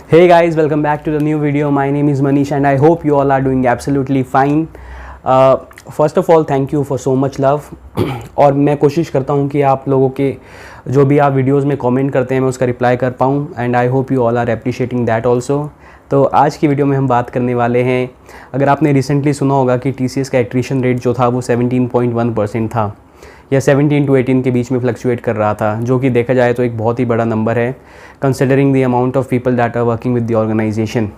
Hey guys, welcome back to the new video. My name is Manish and I hope you all are doing absolutely fine. First of all, thank you for so much love. और मैं कोशिश करता हूँ कि आप लोगों के जो भी आप वीडियोस में कमेंट करते हैं मैं उसका रिप्लाई कर पाऊँ and I hope you all are appreciating that also. तो आज की वीडियो में हम बात करने वाले हैं, अगर आपने रिसेंटली सुना होगा कि TCS का एट्रिशन रेट जो था वो 17.1% था या 17 to 18 के बीच में फ्लक्चुएट कर रहा था, जो कि देखा जाए तो एक बहुत ही बड़ा नंबर है considering the amount of people that are working with the organisation.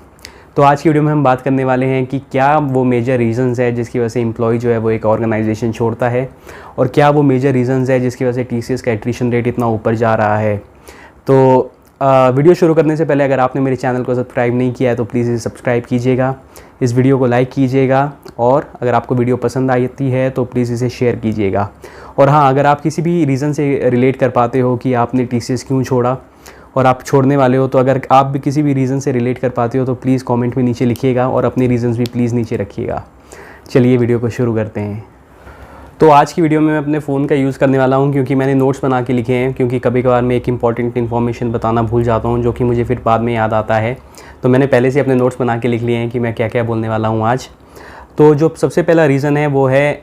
तो आज की वीडियो में हम बात करने वाले हैं कि क्या वो मेजर रीजंस है जिसकी वजह से एम्प्लॉय जो है वो एक ऑर्गेनाइजेशन छोड़ता है, और क्या वो मेजर रीजंस है जिसकी वजह से TCS का एट्रिशन रेट इतना ऊपर जा रहा है. तो वीडियो शुरू करने से पहले अगर आपने मेरे चैनल को सब्सक्राइब नहीं किया है तो प्लीज़ इसे सब्सक्राइब कीजिएगा, इस वीडियो को लाइक कीजिएगा, और अगर आपको वीडियो पसंद आती है तो प्लीज़ इसे शेयर कीजिएगा. और हाँ, अगर आप किसी भी रीज़न से रिलेट कर पाते हो कि आपने TCS क्यों छोड़ा और आप छोड़ने वाले हो, तो अगर आप भी किसी भी रीज़न से रिलेट कर पाते हो तो प्लीज़ कमेंट में नीचे लिखिएगा और अपने रीज़न्स भी प्लीज़ नीचे रखिएगा. चलिए वीडियो को शुरू करते हैं. तो आज की वीडियो में मैं अपने फ़ोन का यूज़ करने वाला हूं क्योंकि मैंने नोट्स बना के लिखे हैं, क्योंकि कभी कभार मैं एक इंपॉर्टेंट इन्फॉर्मेशन बताना भूल जाता हूं जो कि मुझे फिर बाद में याद आता है. तो मैंने पहले से अपने नोट्स बना के लिख लिए हैं कि मैं क्या क्या बोलने वाला हूं आज. तो जो सबसे पहला रीज़न है वो है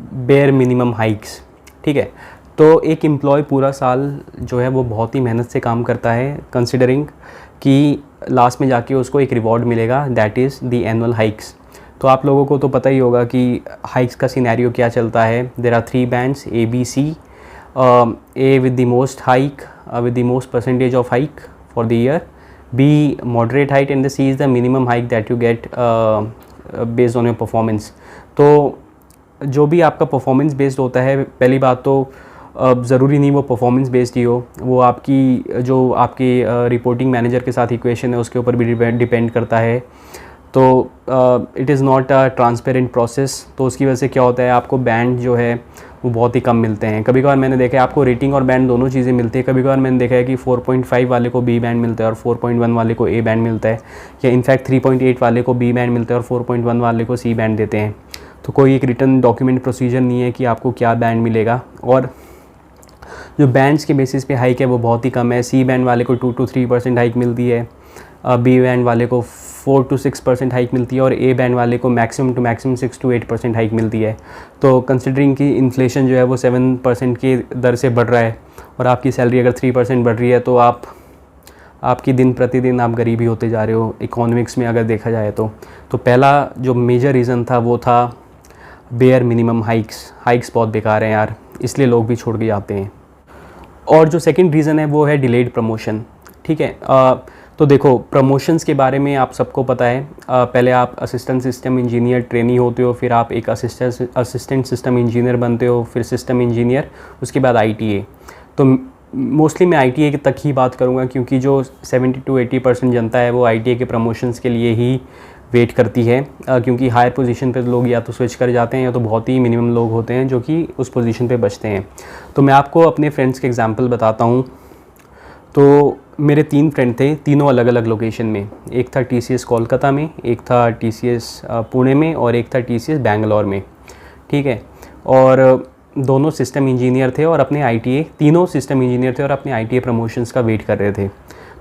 बेयर मिनिमम हाइक्स. ठीक है, तो एक एम्प्लॉय पूरा साल जो है वो बहुत ही मेहनत से काम करता है, कंसिडरिंग कि लास्ट में जाके उसको एक रिवॉर्ड मिलेगा, that is the annual hikes. तो आप लोगों को तो पता ही होगा कि हाइक्स का सिनेरियो क्या चलता है. There are 3 bands A, B, C. A with the most hike, with the most percentage of hike for the year. B moderate hike and the C is the minimum hike that you get based on your performance. तो जो भी आपका performance based होता है, पहली बात तो ज़रूरी नहीं वो परफॉर्मेंस बेस्ड ही हो, वो आपकी जो आपके रिपोर्टिंग मैनेजर के साथ इक्वेशन है उसके ऊपर भी डिपेंड करता है. तो it is not a transparent process. तो उसकी वजह से क्या होता है, आपको बैंड जो है वो बहुत ही कम मिलते हैं. कभी कभार मैंने देखा है आपको रेटिंग और बैंड दोनों चीज़ें मिलती है. कभी कभार मैंने देखा है कि 4.5 वाले को B बैंड मिलता है और 4.1 वाले को A बैंड मिलता है, या इनफैक्ट 3.8 वाले को B बैंड मिलता है और 4.1 वाले को C बैंड देते हैं. तो कोई एक रिटर्न डॉक्यूमेंट प्रोसीजर नहीं है कि आपको क्या बैंड मिलेगा, और जो बैंड्स के बेसिस पे हाइक है वो बहुत ही कम है. C बैंड वाले को 2 to 3% हाइक मिलती है, B बैंड वाले को 4 to 6% हाइक मिलती है, और A बैंड वाले को maximum to maximum 6 to 8% hike मिलती है. तो कंसिडरिंग कि इन्फ्लेशन जो है वो 7% की दर से बढ़ रहा है और आपकी सैलरी अगर 3% बढ़ रही है तो आपकी दिन प्रतिदिन आप गरीब ही होते जा रहे हो इकोनॉमिक्स में अगर देखा जाए तो. पहला जो मेजर रीज़न था वो था बेयर मिनिमम हाइक्स बहुत बेकार हैं यार, इसलिए लोग भी छोड़ के जाते हैं. और जो सेकंड रीज़न है वो है डिलेड प्रमोशन. ठीक है, तो देखो प्रमोशंस के बारे में आप सबको पता है. पहले आप असिस्टेंट सिस्टम इंजीनियर ट्रेनी होते हो, फिर आप एक असिस्टेंट सिस्टम इंजीनियर बनते हो, फिर सिस्टम इंजीनियर, उसके बाद ITA. तो मोस्टली मैं ITA तक ही बात करूँगा क्योंकि जो 70 to 80% जनता है वो ITA के प्रमोशंस के लिए ही वेट करती है, क्योंकि हायर पोजीशन पे लोग या तो स्विच कर जाते हैं या तो बहुत ही मिनिमम लोग होते हैं जो कि उस पोजीशन पे बचते हैं. तो मैं आपको अपने फ्रेंड्स के एग्जांपल बताता हूँ. तो मेरे 3 फ्रेंड थे, तीनों अलग अलग लोकेशन में. एक था TCS कोलकाता में, एक था TCS पुणे में, और एक था TCS बैंगलोर में. ठीक है, और दोनों सिस्टम इंजीनियर थे और अपने ITA, तीनों सिस्टम इंजीनियर थे और अपने ITA प्रमोशंस का वेट कर रहे थे.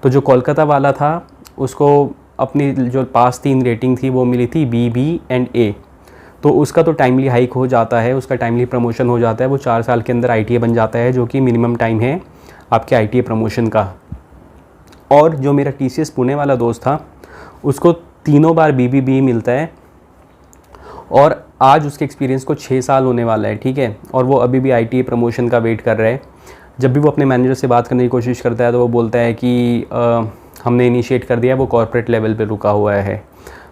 तो जो कोलकाता वाला था उसको अपनी जो पास 3 रेटिंग थी वो मिली थी B, B and A. तो उसका तो टाइमली हाइक हो जाता है, उसका टाइमली प्रमोशन हो जाता है, वो 4 साल के अंदर ITA बन जाता है, जो कि मिनिमम टाइम है आपके ITA प्रमोशन का. और जो मेरा TCS पुणे वाला दोस्त था उसको तीनों बार BBB मिलता है, और आज उसके एक्सपीरियंस को 6 साल होने वाला है. ठीक है, और वो अभी भी ITA प्रमोशन का वेट कर रहा है. जब भी वो अपने मैनेजर से बात करने की कोशिश करता है तो वो बोलता है कि हमने इनिशिएट कर दिया, वो कॉर्पोरेट लेवल पे रुका हुआ है.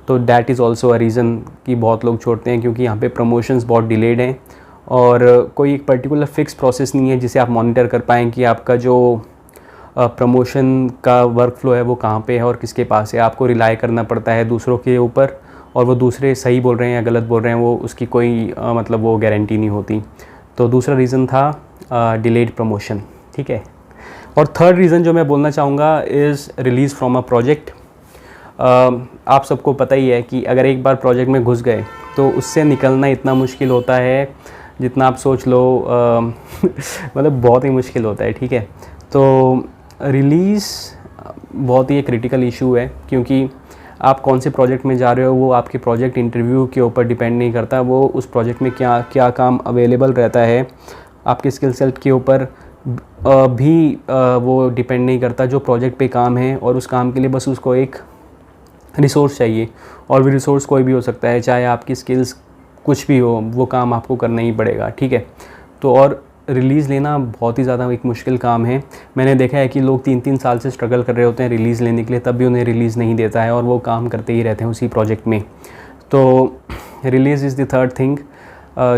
तो that is also a reason कि बहुत लोग छोड़ते हैं, क्योंकि यहाँ पे प्रमोशंस बहुत डिलेड हैं और कोई एक पर्टिकुलर फिक्स प्रोसेस नहीं है जिसे आप मॉनिटर कर पाएँ कि आपका जो प्रमोशन का वर्क फ्लो है वो कहाँ पे है और किसके पास है. आपको रिलाई करना पड़ता है दूसरों के ऊपर, और वो दूसरे सही बोल रहे हैं या गलत बोल रहे हैं वो उसकी कोई मतलब वो गारंटी नहीं होती. तो दूसरा रीज़न था डिलेड प्रमोशन. ठीक है, और थर्ड रीज़न जो मैं बोलना चाहूँगा is release from a project. आप सबको पता ही है कि अगर एक बार प्रोजेक्ट में घुस गए तो उससे निकलना इतना मुश्किल होता है जितना आप सोच लो. मतलब बहुत ही मुश्किल होता है. ठीक है, तो रिलीज़ बहुत ही एक क्रिटिकल इशू है, क्योंकि आप कौन से प्रोजेक्ट में जा रहे हो वो आपके प्रोजेक्ट इंटरव्यू के ऊपर डिपेंड नहीं करता, वो उस प्रोजेक्ट में क्या क्या काम अवेलेबल रहता है आपके स्किल सेट के ऊपर भी वो डिपेंड नहीं करता। जो प्रोजेक्ट पे काम है और उस काम के लिए बस उसको एक रिसोर्स चाहिए, और भी रिसोर्स कोई भी हो सकता है, चाहे आपकी स्किल्स कुछ भी हो, वो काम आपको करना ही पड़ेगा, ठीक है। तो और रिलीज़ लेना बहुत ही ज़्यादा एक मुश्किल काम है। मैंने देखा है कि लोग 3-3 साल से स्ट्रगल कर रहे होते हैं रिलीज़ लेने के लिए, तब भी उन्हें रिलीज़ नहीं देता है और वो काम करते ही रहते हैं उसी प्रोजेक्ट में। तो release is the third thing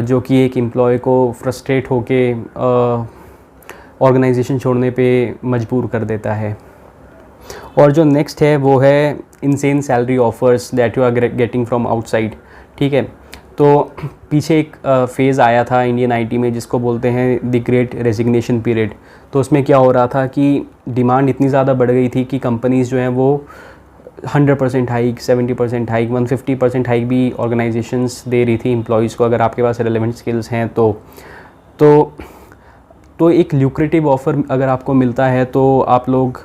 जो कि एक एम्प्लॉय को फ्रस्ट्रेट होके ऑर्गेनाइजेशन छोड़ने पे मजबूर कर देता है। और जो नेक्स्ट है वो है insane salary offers that you are getting from outside, ठीक है। तो पीछे एक फेज़ आया था इंडियन आईटी में जिसको बोलते हैं द ग्रेट रेजिग्नेशन पीरियड। तो उसमें क्या हो रहा था कि डिमांड इतनी ज़्यादा बढ़ गई थी कि कंपनीज़ जो हैं वो 100% हाइक, 70% हाइक, 150% हाइक भी ऑर्गेनाइजेशंस दे रही थी एम्प्लॉयज़ को, अगर आपके पास रेलेवेंट स्किल्स हैं तो एक ल्यूक्रेटिव ऑफ़र अगर आपको मिलता है तो आप लोग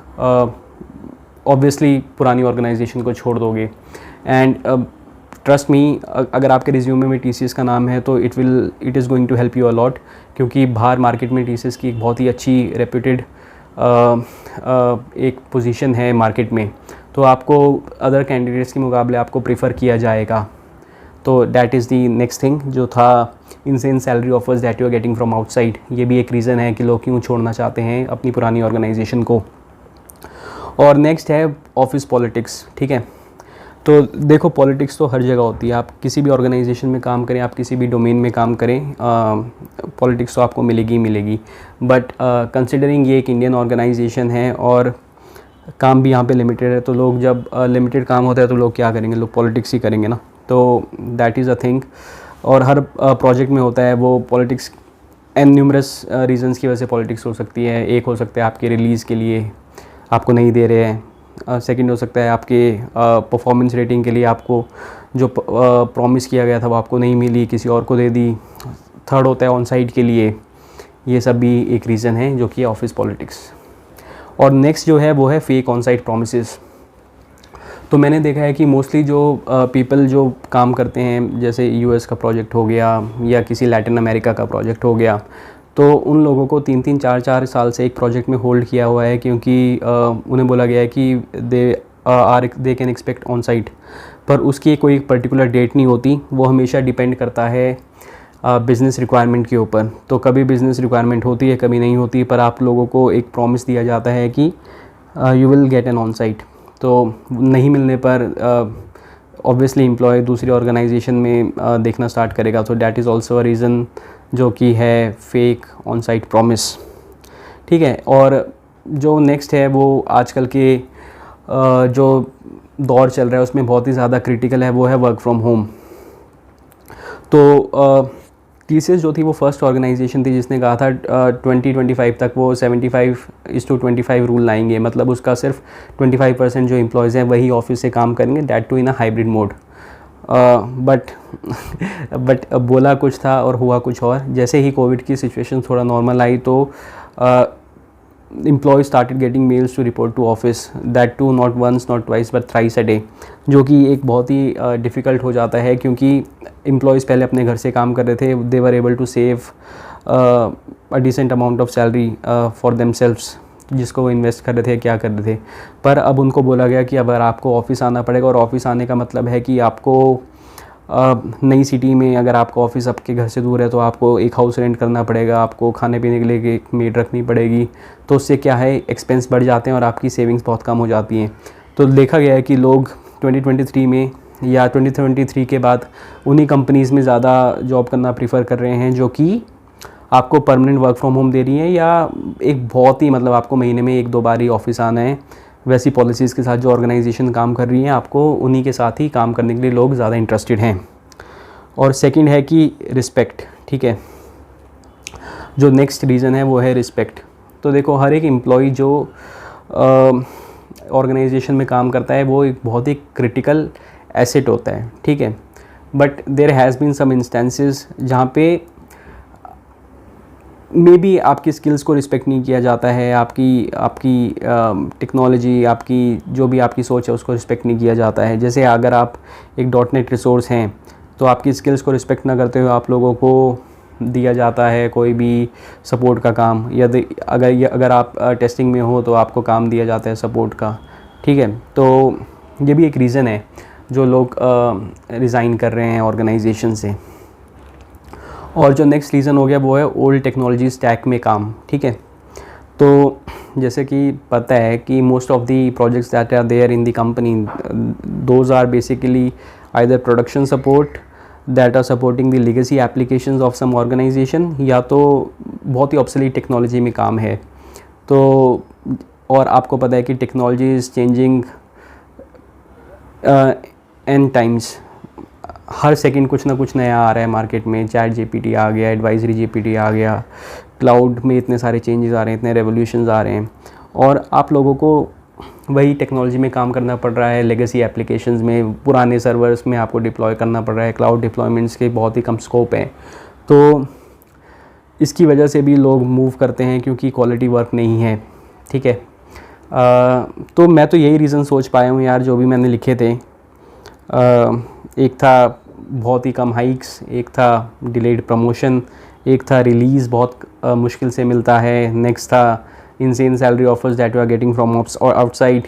ऑब्वियसली पुरानी ऑर्गेनाइजेशन को छोड़ दोगे। एंड ट्रस्ट मी, अगर आपके रिज्यूमे में TCS का नाम है तो it is going to help you a lot, क्योंकि बाहर मार्केट में TCS की एक बहुत ही अच्छी रेप्यूटेड एक पोजीशन है मार्केट में, तो आपको अदर कैंडिडेट्स के मुकाबले आपको प्रीफर किया जाएगा। तो that is the next thing जो था insane salary offers that you are getting from outside. ये भी एक रीज़न है कि लोग क्यों छोड़ना चाहते हैं अपनी पुरानी ऑर्गेनाइजेशन को। और नेक्स्ट है ऑफिस पॉलिटिक्स, ठीक है। तो देखो पॉलिटिक्स तो हर जगह होती है, आप किसी भी ऑर्गेनाइजेशन में काम करें, आप किसी भी डोमेन में काम करें, पॉलिटिक्स तो आपको मिलेगी ही मिलेगी। बट कंसिडरिंग ये एक इंडियन ऑर्गेनाइजेशन है और काम भी यहाँ पे लिमिटेड है, तो लोग जब लिमिटेड काम होता है तो लोग क्या करेंगे, लोग पॉलिटिक्स ही करेंगे ना। तो दैट इज़ अ थिंग, और हर प्रोजेक्ट में होता है वो पॉलिटिक्स। एंड न्यूमरस रीजंस की वजह से पॉलिटिक्स हो सकती है। एक हो सकता है आपके रिलीज़ के लिए आपको नहीं दे रहे हैं, सेकंड हो सकता है आपके परफॉर्मेंस रेटिंग के लिए आपको जो प्रॉमिस किया गया था वो आपको नहीं मिली, किसी और को दे दी, थर्ड होता है ऑन साइट के लिए। ये सब भी एक रीज़न है जो कि ऑफिस पॉलिटिक्स। और नेक्स्ट जो है वो है फेक ऑन साइट प्रोमिसेस। तो मैंने देखा है कि मोस्टली जो पीपल जो काम करते हैं, जैसे US का प्रोजेक्ट हो गया या किसी लैटिन अमेरिका का प्रोजेक्ट हो गया, तो उन लोगों को 3-3, 4-4 साल से एक प्रोजेक्ट में होल्ड किया हुआ है, क्योंकि उन्हें बोला गया है कि they can expect on site, पर उसकी कोई पर्टिकुलर डेट नहीं होती। वो हमेशा डिपेंड करता है बिज़नेस रिक्वायरमेंट के ऊपर। तो कभी बिज़नेस रिक्वायरमेंट होती है, कभी नहीं होती, पर आप लोगों को एक प्रॉमिस दिया जाता है कि you will get an on site. तो नहीं मिलने पर ऑब्वियसली एम्प्लॉय दूसरी ऑर्गेनाइजेशन में देखना स्टार्ट करेगा। तो that is also a reason जो कि है फेक ऑन साइट प्रॉमिस, ठीक है। और जो नेक्स्ट है वो आजकल के जो दौर चल रहा है उसमें बहुत ही ज़्यादा क्रिटिकल है, वो है वर्क फ्रॉम होम। तो TCS जो थी वो फर्स्ट ऑर्गेनाइजेशन थी जिसने कहा था 2025 तक वो 75:25 रूल लाएंगे, मतलब उसका सिर्फ 25% जो एम्प्लॉयज़ हैं वही ऑफिस से काम करेंगे, that too in a hybrid mode. But बोला कुछ था और हुआ कुछ और। जैसे ही कोविड की सिचुएशन थोड़ा नॉर्मल आई तो employee started getting mails to report to office, that too not once not twice but thrice a day, जो कि एक बहुत ही डिफ़िकल्ट हो जाता है, क्योंकि एम्प्लॉयज़ पहले अपने घर से काम कर रहे थे, they were able to save a decent amount of salary for themselves, जिसको वो इन्वेस्ट कर रहे थे, क्या कर रहे थे। पर अब उनको बोला गया कि अगर आपको ऑफ़िस आना पड़ेगा, और ऑफ़िस आने का मतलब है कि आपको नई सिटी में अगर आपका ऑफिस आपके घर से दूर है तो आपको एक हाउस रेंट करना पड़ेगा, आपको खाने पीने के लिए एक मेड रखनी पड़ेगी। तो उससे क्या है, एक्सपेंस बढ़ जाते हैं और आपकी सेविंग्स बहुत कम हो जाती हैं। तो देखा गया है कि लोग 2023 में या 2023 के बाद उन्हीं कंपनीज़ में ज़्यादा जॉब करना प्रीफर कर रहे हैं जो कि आपको परमानेंट वर्क फ्रॉम होम दे रही हैं, या एक बहुत ही मतलब आपको महीने में 1-2 बार ही ऑफिस आना है, वैसी पॉलिसीज़ के साथ जो ऑर्गेनाइजेशन काम कर रही हैं, आपको उन्हीं के साथ ही काम करने के लिए लोग ज़्यादा इंटरेस्टेड हैं। और सेकंड है कि रिस्पेक्ट, ठीक है। जो नेक्स्ट रीज़न है वो है रिस्पेक्ट। तो देखो हर एक एम्प्लॉय जो ऑर्गेनाइजेशन में काम करता है वो एक बहुत ही क्रिटिकल एसेट होता है, ठीक है। But there has been some instances जहाँ पे मे बी आपकी स्किल्स को रिस्पेक्ट नहीं किया जाता है, आपकी आपकी टेक्नोलॉजी, आपकी जो भी आपकी सोच है उसको रिस्पेक्ट नहीं किया जाता है। जैसे अगर आप एक .NET रिसोर्स हैं तो आपकी स्किल्स को रिस्पेक्ट ना करते हुए आप लोगों को दिया जाता है कोई भी सपोर्ट का काम, या अगर आप टेस्टिंग में हो तो आपको काम दिया जाता है सपोर्ट का, ठीक है। तो ये भी एक रीज़न है जो लोग रिज़ाइन कर रहे हैं ऑर्गेनाइजेशन से। और जो नेक्स्ट रीज़न हो गया वो है ओल्ड टेक्नोलॉजी स्टैक में काम, ठीक है। तो जैसे कि पता है कि most of the projects that are there in the company, those are basically either production support that are supporting the legacy applications of some organisation, या तो बहुत ही ऑब्सोलीट टेक्नोलॉजी में काम है। तो और आपको पता है कि technology is changing in times, हर सेकंड कुछ ना कुछ नया आ रहा है मार्केट में। चैट GPT आ गया, एडवाइजरी GPT आ गया, क्लाउड में इतने सारे चेंजेस आ रहे हैं, इतने रेवोल्यूशंस आ रहे हैं, और आप लोगों को वही टेक्नोलॉजी में काम करना पड़ रहा है। लेगेसी एप्लीकेशंस में, पुराने सर्वर्स में आपको डिप्लॉय करना पड़ रहा है। क्लाउड डिप्लॉयमेंट्स के बहुत ही कम स्कोप हैं, तो इसकी वजह से भी लोग मूव करते हैं क्योंकि क्वालिटी वर्क नहीं है, ठीक है। तो मैं तो यही रीज़न सोच पाया हूँ यार जो भी मैंने लिखे थे। एक था बहुत ही कम हाइक्स, एक था डिलेड प्रमोशन, एक था रिलीज़ बहुत मुश्किल से मिलता है, नेक्स्ट था insane salary offers that you are getting from outside,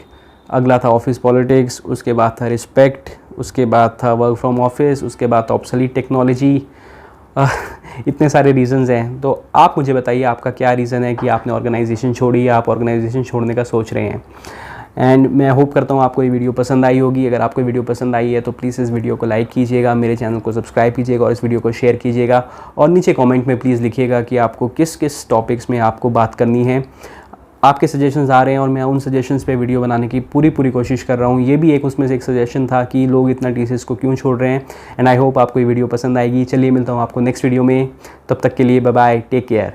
अगला था ऑफिस पॉलिटिक्स, उसके बाद था रिस्पेक्ट, उसके बाद था वर्क फ्रॉम ऑफिस, उसके बाद था ऑब्सोलीट टेक्नोलॉजी। इतने सारे रीज़न्स हैं। तो आप मुझे बताइए आपका क्या रीज़न है कि आपने ऑर्गेनाइजेशन छोड़ी या आप ऑर्गेनाइजेशन छोड़ने का सोच रहे हैं। एंड मैं होप करता हूँ आपको ये वीडियो पसंद आई होगी। अगर आपको वीडियो पसंद आई है तो प्लीज़ इस वीडियो को लाइक कीजिएगा, मेरे चैनल को सब्सक्राइब कीजिएगा और इस वीडियो को शेयर कीजिएगा, और नीचे कमेंट में प्लीज़ लिखिएगा कि आपको किस किस टॉपिक्स में आपको बात करनी है। आपके सजेशंस आ रहे हैं और मैं उन सजेशंस पे वीडियो बनाने की पूरी कोशिश कर रहा हूँ। ये भी एक उसमें से एक सजेशन था कि लोग इतना TCS को क्यों छोड़ रहे हैं। एंड आई होप आपको ये वीडियो पसंद आएगी। चलिए मिलता हूँ आपको नेक्स्ट वीडियो में, तब तक के लिए बाय बाय, टेक केयर।